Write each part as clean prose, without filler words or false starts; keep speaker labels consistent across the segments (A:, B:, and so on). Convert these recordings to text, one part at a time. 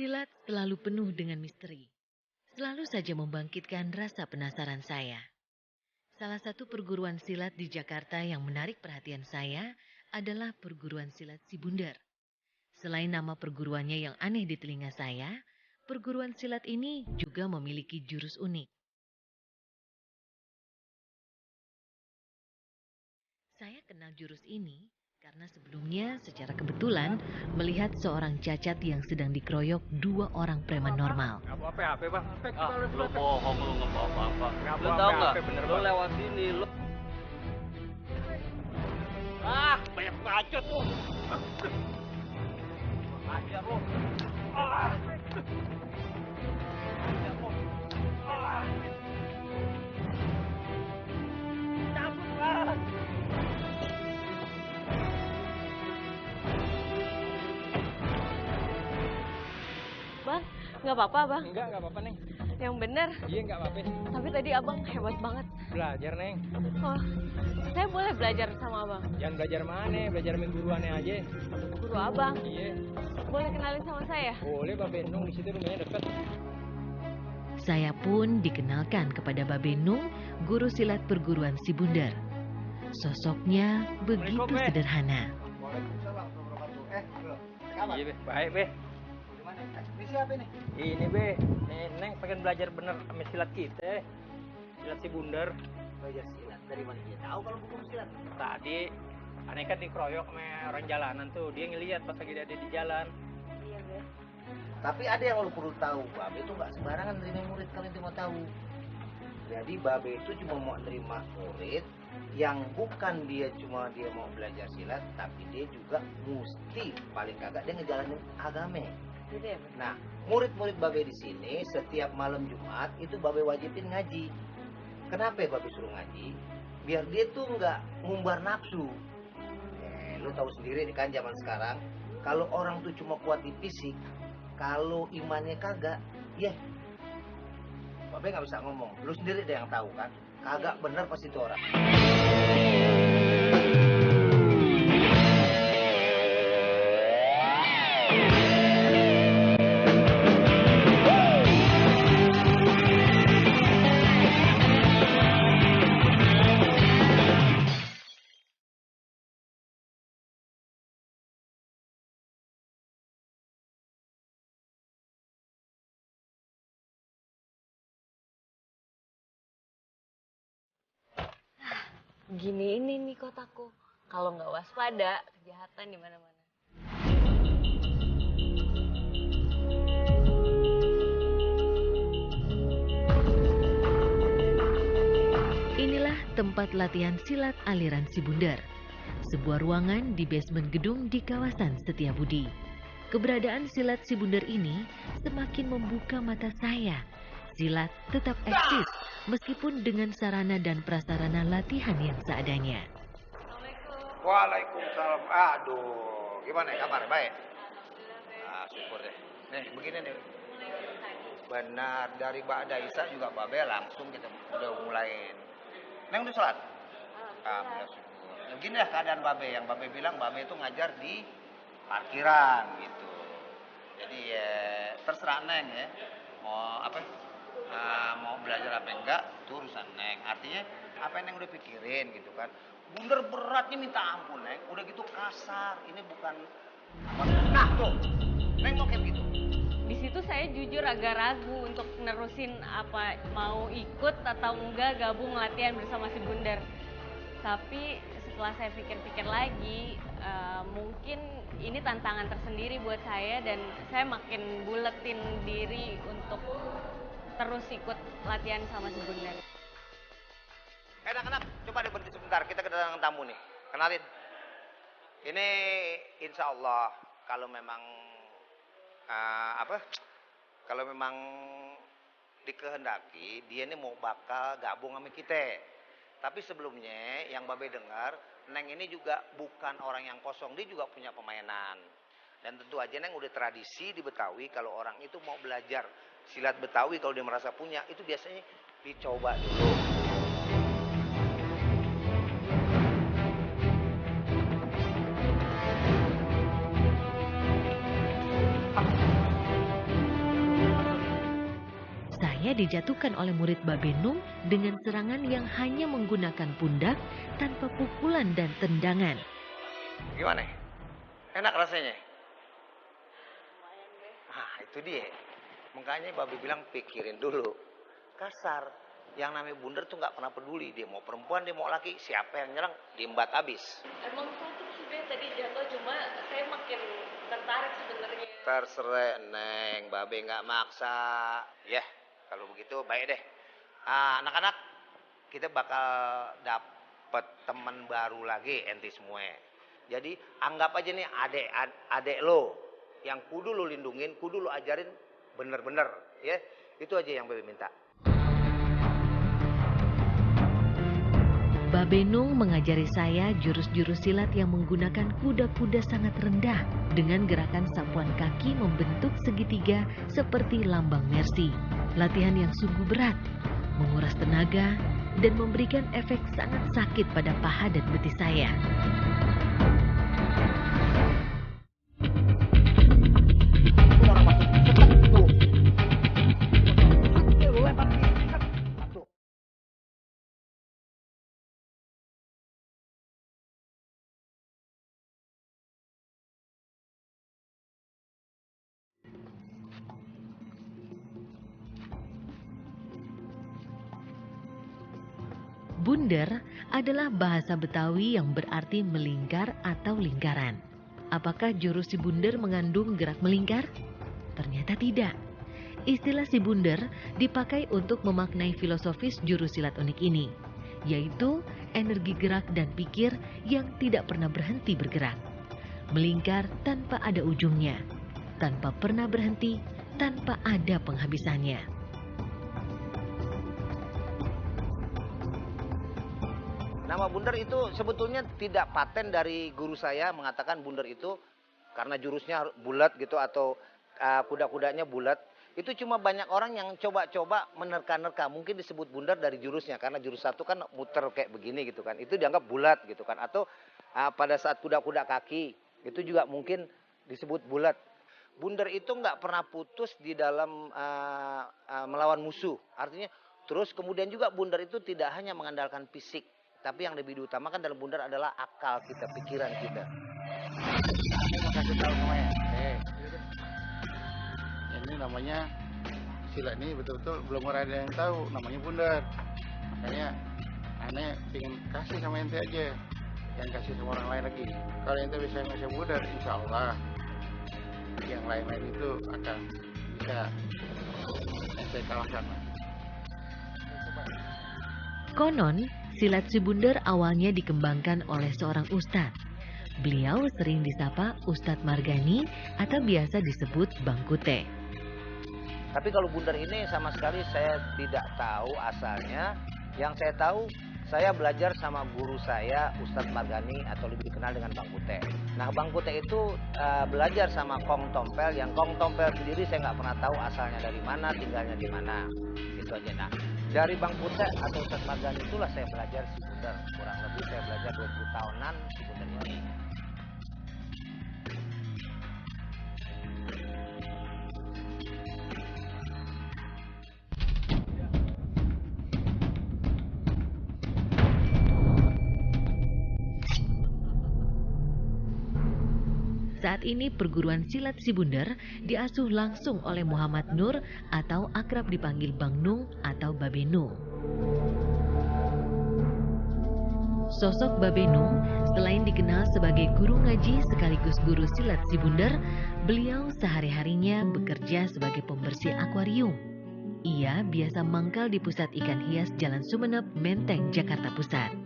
A: Silat selalu penuh dengan misteri. Selalu saja membangkitkan rasa penasaran saya. Salah satu perguruan silat di Jakarta yang menarik perhatian saya adalah perguruan silat Sibundar. Selain nama perguruannya yang aneh di telinga saya, perguruan silat ini juga memiliki jurus unik. Saya kenal jurus ini karena sebelumnya secara kebetulan melihat seorang cacat yang sedang dikeroyok 2 orang preman normal.
B: Nggak bawa HP, Bang.
C: Lu bohong, lu nggak bawa apa-apa.
B: Nggak
C: Lu
B: bawa
C: tahu
B: HP,
C: nggak?
B: bener,
C: Lu
B: Bang.
C: lewat sini, lu.
B: Banyak bacot tuh.
C: Ajar lu.
D: Bang, nggak apa-apa bang.
B: Enggak apa-apa, Neng.
D: Yang bener.
B: Iya, nggak apa-apa.
D: Tapi tadi abang hebat banget.
B: Belajar, Neng.
D: Oh, saya boleh belajar sama abang.
B: Jangan belajar mana, belajar sama guruannya aja.
D: Guru abang,
B: Iya.
D: boleh kenalin sama saya?
B: Boleh, Mbak Benung, di situ rumahnya dekat.
A: Saya pun dikenalkan kepada Babenung, guru silat perguruan Sibundar. Sosoknya begitu
B: Assalamualaikum, Be.
A: sederhana.
E: Waalaikumsalam warahmatullahi wabarakatuh.
B: Iya, Be. Baik, Be.
E: Gimana? Ini siapa nih?
B: Ini, Be. Neng pengen belajar bener sama silat kita. Silat Sibundar.
E: Belajar silat. Dari mana dia tahu kalau buku silat?
B: Tadi aneh kan dikeroyok sama orang jalanan tuh. Dia ngeliat pas lagi ada di jalan.
D: Iya, Be.
E: Tapi ada yang lu perlu tahu, Babe itu nggak sembarangan nerima murid, kalian itu mau tahu. Jadi Babe itu cuma mau nerima murid yang bukan dia cuma dia mau belajar silat, tapi dia juga mesti paling kagak dia ngejalanin agama.
D: Gitu ya, Be?
E: Nah, murid-murid Babe di sini setiap malam Jumat itu Babe wajibin ngaji. Kenapa ya Babe suruh ngaji? Biar dia tuh nggak ngumbar nafsu. Lu tahu sendiri kan zaman sekarang, kalau orang tuh cuma kuat di fisik, kalau imannya kagak, ya Babe nggak bisa ngomong. Lu sendiri deh yang tahu kan, kagak bener pasti itu orang.
D: Gini ini nih kotaku. Kalau nggak waspada, kejahatan di mana-mana.
A: Inilah tempat latihan silat aliran Sibundar. Sebuah ruangan di basement gedung di kawasan Setiabudi. Keberadaan silat Sibundar ini semakin membuka mata saya. Silat tetap eksis meskipun dengan sarana dan prasarana latihan yang seadanya.
E: Waalaikumsalam. Aduh, gimana ya kabar? Baik. Syukur deh. Nih, begini nih. Benar, dari Ba'da Isya juga Babe langsung kita udah mulain. Neng udah sholat? Alhamdulillah syukur. Nah, gini lah keadaan Babe. Yang Babe bilang Babe itu ngajar di parkiran gitu. Jadi ya terserah Neng ya. Mau apa? Mau belajar apa enggak? Itu urusan Neng. Artinya apa yang Neng udah pikirin gitu kan. Bundar beratnya minta ampun Neng. Udah gitu kasar. Ini bukan apa. Nah tuh. Neng kok kayak gitu.
D: Di situ saya jujur agak ragu untuk nerusin apa mau ikut atau enggak gabung latihan bersama si Bundar. Tapi setelah saya pikir-pikir lagi, mungkin ini tantangan tersendiri buat saya dan saya makin buletin diri untuk terus ikut latihan sama si Bundar.
E: Anak-anak, coba deh berhenti sebentar. Kita kedatangan tamu nih. Kenalin. Ini insya Allah kalau memang kalau memang dikehendaki dia ini mau bakal gabung sama kita. Tapi sebelumnya yang Babe dengar, Neng ini juga bukan orang yang kosong, dia juga punya permainan. Dan tentu aja Neng udah tradisi di Betawi kalau orang itu mau belajar silat Betawi kalau dia merasa punya, itu biasanya dicoba dulu.
A: saya dijatuhkan oleh murid Babenung dengan serangan yang hanya menggunakan pundak tanpa pukulan dan tendangan.
E: Gimana? Enak rasanya? Ah, itu dia. Makanya Babe bilang pikirin dulu. Kasar. Yang namanya bundar tuh nggak pernah peduli. Dia mau perempuan, dia mau laki. Siapa yang nyerang, diembat abis.
A: Emang takut sih tadi jatuh, cuma saya makin tertarik sebenarnya.
E: Terserah Neng, Babe nggak maksa. Ya, kalau begitu baik deh. Anak-anak, kita bakal dapet teman baru lagi enti semua. Jadi anggap aja nih adek lo yang kudu lo lindungin, kudu lo ajarin bener-bener, ya. Itu aja yang Babe minta.
A: Babenung mengajari saya jurus-jurus silat yang menggunakan kuda-kuda sangat rendah dengan gerakan sapuan kaki membentuk segitiga seperti lambang mercy. Latihan yang sungguh berat, menguras tenaga, dan memberikan efek sangat sakit pada paha dan betis saya. Bundar adalah bahasa Betawi yang berarti melingkar atau lingkaran. Apakah jurus si bundar mengandung gerak melingkar? Ternyata tidak. Istilah si bundar dipakai untuk memaknai filosofis jurus silat unik ini, yaitu energi gerak dan pikir yang tidak pernah berhenti bergerak. Melingkar tanpa ada ujungnya, tanpa pernah berhenti, tanpa ada penghabisannya.
E: Nama bundar itu sebetulnya tidak paten dari guru saya mengatakan bundar itu karena jurusnya bulat gitu atau kuda-kudanya bulat. Itu cuma banyak orang yang coba-coba menerka-nerka. Mungkin disebut bundar dari jurusnya karena jurus satu kan muter kayak begini gitu kan. Itu dianggap bulat gitu kan. Atau pada saat kuda-kuda kaki itu juga mungkin disebut bulat. Bundar itu nggak pernah putus di dalam melawan musuh. Artinya terus kemudian juga bundar itu tidak hanya mengandalkan fisik. Tapi yang lebih diutamakan dalam bundar adalah akal kita, pikiran kita. Mau kasih tahu semuanya.
F: Ini namanya silat ini betul-betul belum ada yang tahu namanya bundar. Makanya aneh ingin kasih sama ente aja, yang kasih sama orang lain lagi. Kalau ente bisa ngasih bundar, insya Allah yang lain-lain itu akan bisa ente kalahkan.
A: Konon, silat si bundar awalnya dikembangkan oleh seorang ustadz. Beliau sering disapa Ustadz Margani atau biasa disebut Bang Kute.
E: Tapi kalau bundar ini sama sekali saya tidak tahu asalnya. Yang saya tahu, saya belajar sama guru saya Ustadz Margani atau lebih dikenal dengan Bang Kute. Nah, Bang Kute itu belajar sama Kong Tompel. Yang Kong Tompel sendiri saya nggak pernah tahu asalnya dari mana, tinggalnya di mana. Itu aja. Nah, dari Bang Kute atau Ustadz Margani itulah saya belajar si bundar. Kurang lebih saya belajar 20 tahunan si bundar ini.
A: Saat ini perguruan silat si bundar diasuh langsung oleh Muhammad Nur atau akrab dipanggil Bang Nung atau Babenung. Sosok Babenung selain dikenal sebagai guru ngaji sekaligus guru silat si bundar, beliau sehari-harinya bekerja sebagai pembersih akuarium. Ia biasa mangkal di pusat ikan hias Jalan Sumeneb, Menteng, Jakarta Pusat.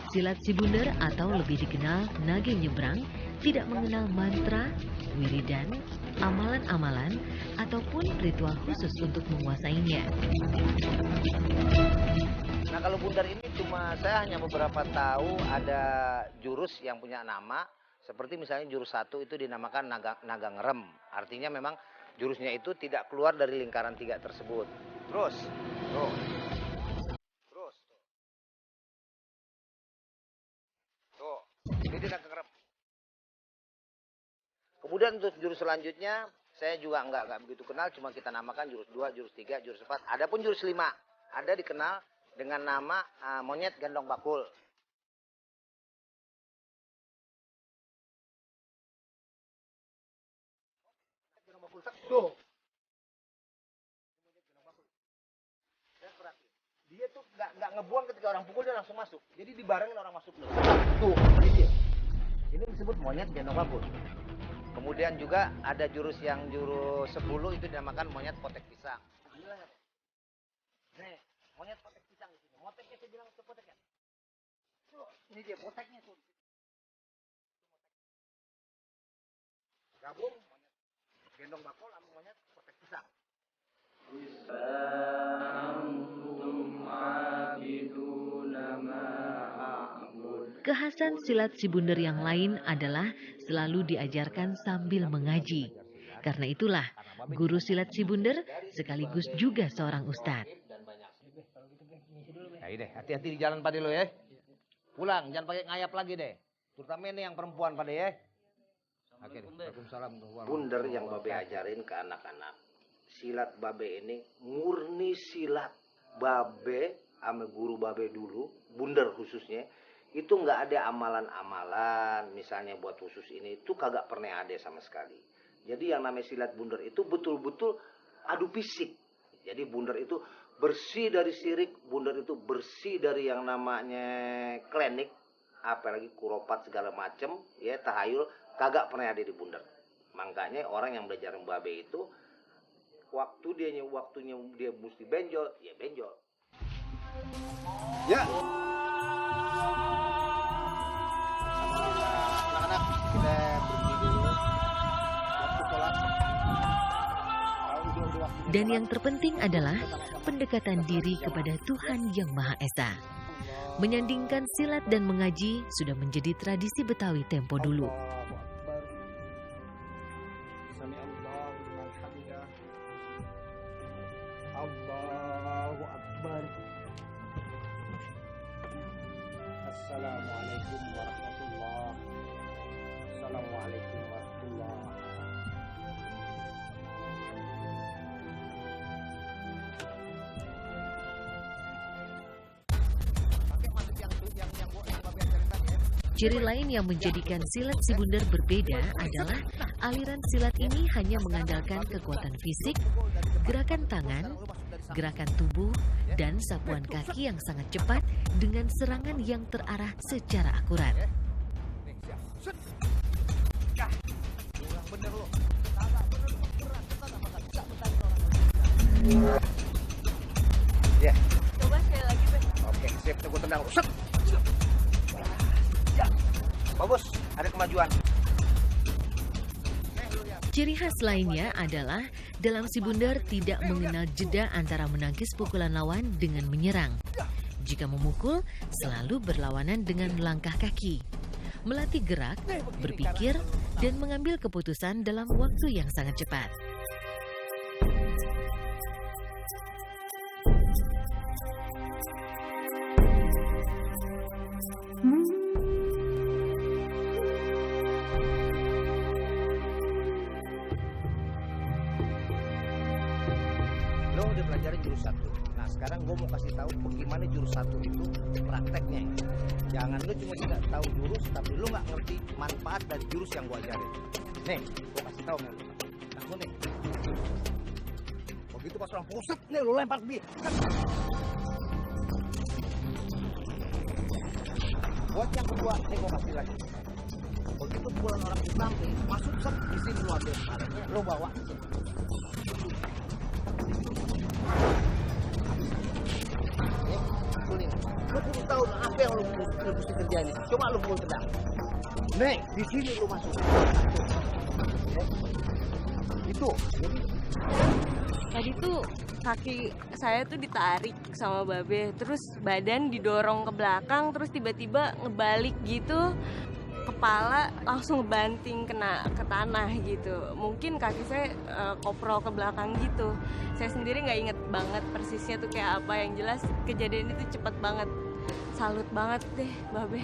A: Silat si bundar atau lebih dikenal nage nyebrang tidak mengenal mantra, wiridan, amalan-amalan, ataupun ritual khusus untuk menguasainya.
E: Nah, kalau bundar ini saya hanya beberapa tahu ada jurus yang punya nama. Seperti misalnya jurus satu itu dinamakan naga ngerem. Artinya memang Jurusnya itu tidak keluar dari lingkaran 3 tersebut. Terus, tuh. Terus. Tuh, ini tidak kekerap. Kemudian untuk jurus selanjutnya, saya juga nggak begitu kenal, cuma kita namakan jurus 2, jurus 3, jurus 4. Adapun jurus 5, ada dikenal dengan nama monyet gendong bakul. Tuh. Dia tuh nggak ngebuang ketika orang pukul, dia langsung masuk. Jadi dibarengin orang masuk dulu. Tuh, ini dia. Ini disebut monyet gendong bakul. Kemudian juga ada jurus yang jurus 10 itu dinamakan monyet potek pisang. Nih, monyet potek pisang di sini. Poteknya saya bilang itu poteknya. Tuh, ini dia poteknya tuh. Gabung monyet gendong bakul sama monyet potek pisang.
A: Kekhasan silat si Bunder yang lain adalah selalu diajarkan sambil mengaji. Karena itulah, guru silat si Bunder sekaligus juga seorang ustadz.
E: Nah, deh, hati-hati di jalan Pade lo ya. Pulang, jangan pakai ngayap lagi deh. Terutama ini yang perempuan Pade ya. Oke, Waalaikumsalam. Bunder yang Babe ajarin ke anak-anak. Silat Babe ini murni silat. Babe sama guru Babe dulu, Bunder khususnya, itu nggak ada amalan-amalan misalnya buat khusus ini, itu kagak pernah ada sama sekali. Jadi yang namanya silat Bunder itu betul-betul adu fisik. Jadi Bunder itu bersih dari sirik, Bunder itu bersih dari yang namanya klinik, apalagi kuropat segala macem, ya tahayul, kagak pernah ada di Bunder. Makanya orang yang belajar Babe itu waktunya dia mesti benjol, ya benjol. Ya. Anak-anak, kita berhenti dulu. Waktu sholat.
A: Dan yang terpenting adalah pendekatan diri kepada Tuhan Yang Maha Esa. Menyandingkan silat dan mengaji sudah menjadi tradisi Betawi tempo dulu.
G: Allahu Akbar. Assalamualaikum warahmatullahi wabarakatuh. Assalamualaikum warahmatullahi
A: Ciri lain yang menjadikan silat si Bunder berbeda adalah aliran silat ini hanya mengandalkan kekuatan fisik, gerakan tangan, gerakan tubuh, dan sapuan kaki yang sangat cepat dengan serangan yang terarah secara akurat.
E: Ya.
D: Coba sekali lagi, Be.
E: Oke, siap, tunggu tendang. Set. Ya. Bagus, ada kemajuan.
A: Ciri khas lainnya adalah dalam si Bunder tidak mengenal jeda antara menangkis pukulan lawan dengan menyerang. Jika memukul, selalu berlawanan dengan melangkah kaki. Melatih gerak, berpikir, dan mengambil keputusan dalam waktu yang sangat cepat.
E: Lo udah pelajarin jurus 1. Nah sekarang gue mau kasih tahu bagaimana jurus 1 itu prakteknya. Jangan lo cuma tidak tahu jurus, tapi lo nggak ngerti manfaat dari jurus yang gue ajarin. Nih, gue kasih tahu nih. Nah gue nih. Begitu pas orang pusat, nih lo lempar dia. Buat yang kedua, nih gue kasih lagi. Begitu pukulan orang Islam nih, masuk set di sini lo ambil kepalanya, lo bawa. Lu perlu tahu apa yang lu mesti kerjain. Coba lu pukul tendang. Nih, di sini lu masuk. Itu.
D: Tadi tuh kaki saya tuh ditarik sama Babe, terus badan didorong ke belakang, terus tiba-tiba ngebalik gitu. kepala langsung banting kena ke tanah gitu. Mungkin kaki saya koprol ke belakang gitu. Saya sendiri nggak inget banget persisnya tuh kayak apa. Yang jelas kejadian itu cepat banget. Salut banget deh Babe.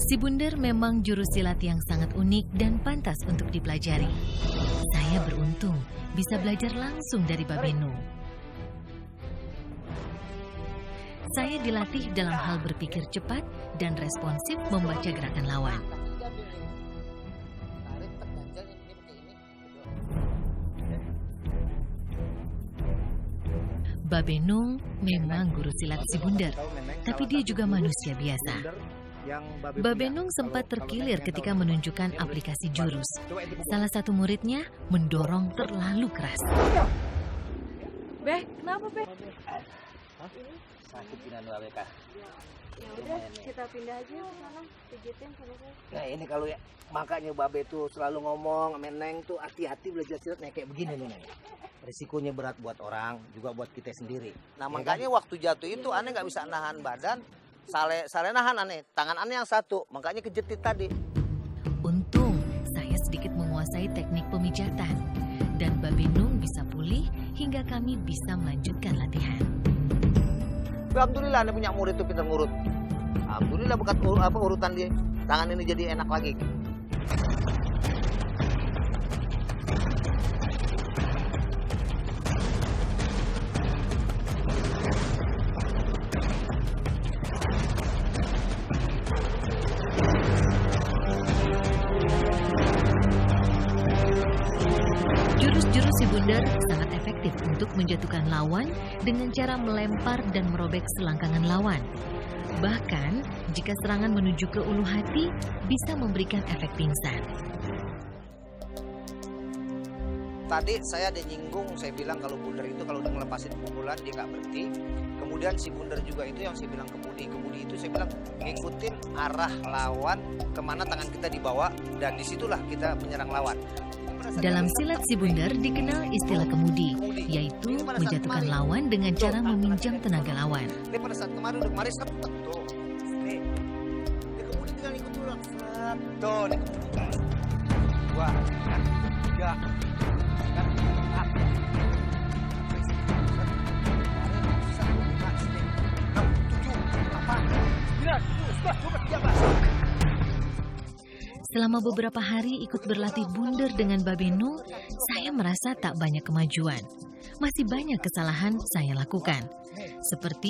A: Si Bundar memang juru silat yang sangat unik dan pantas untuk dipelajari. Saya beruntung bisa belajar langsung dari Babenu. Saya dilatih dalam hal berpikir cepat dan responsif membaca gerakan lawan. Babenung memang guru silat si Bundar, tapi dia juga manusia biasa. Babenung sempat terkilir ketika menunjukkan aplikasi jurus. Salah satu muridnya mendorong terlalu keras.
D: Beh, kenapa Beh?
C: Sakit dengan Babe Kak.
D: Ya udah, kita pindah aja ke sana, pijitin sama saya.
E: Nah ini kalau ya, makanya Babe tuh selalu ngomong sama Neng tuh hati-hati belajar silat kayak begini nih Neng. Risikonya berat buat orang, juga buat kita sendiri. Nah makanya waktu jatuh itu aneh nggak bisa nahan badan. Sale nahan aneh, tangan aneh yang satu, makanya kejetit tadi.
A: Untung saya sedikit menguasai teknik pemijatan dan Babenung bisa pulih hingga kami bisa melanjutkan latihan.
E: Alhamdulillah aneh punya murid tuh pintar ngurut. Alhamdulillah bukan urutan dia, tangan ini jadi enak lagi.
A: Jurus-jurus si Bundar sangat efektif untuk menjatuhkan lawan dengan cara melempar dan merobek selangkangan lawan. Bahkan, jika serangan menuju ke ulu hati, bisa memberikan efek pingsan.
E: Tadi saya ada nyinggung, saya bilang kalau Bundar itu kalau udah ngelepasin pukulan dia nggak berhenti. Kemudian si Bundar juga itu yang saya bilang kemudi itu saya bilang ngikutin arah lawan kemana tangan kita dibawa dan disitulah kita menyerang lawan.
A: Dalam silat si Bundar dikenal istilah kemudi, yaitu menjatuhkan lawan dengan cara meminjam tenaga lawan.
E: Ini pada saat kemarin set tuh. Nih. Ini kemudi tinggal ikut dulu. Set. Tuh, nih kemudi. 2, 3, 4,
A: Selama beberapa hari ikut berlatih Bundar dengan Babenu, saya merasa tak banyak kemajuan. Masih banyak kesalahan saya lakukan. Seperti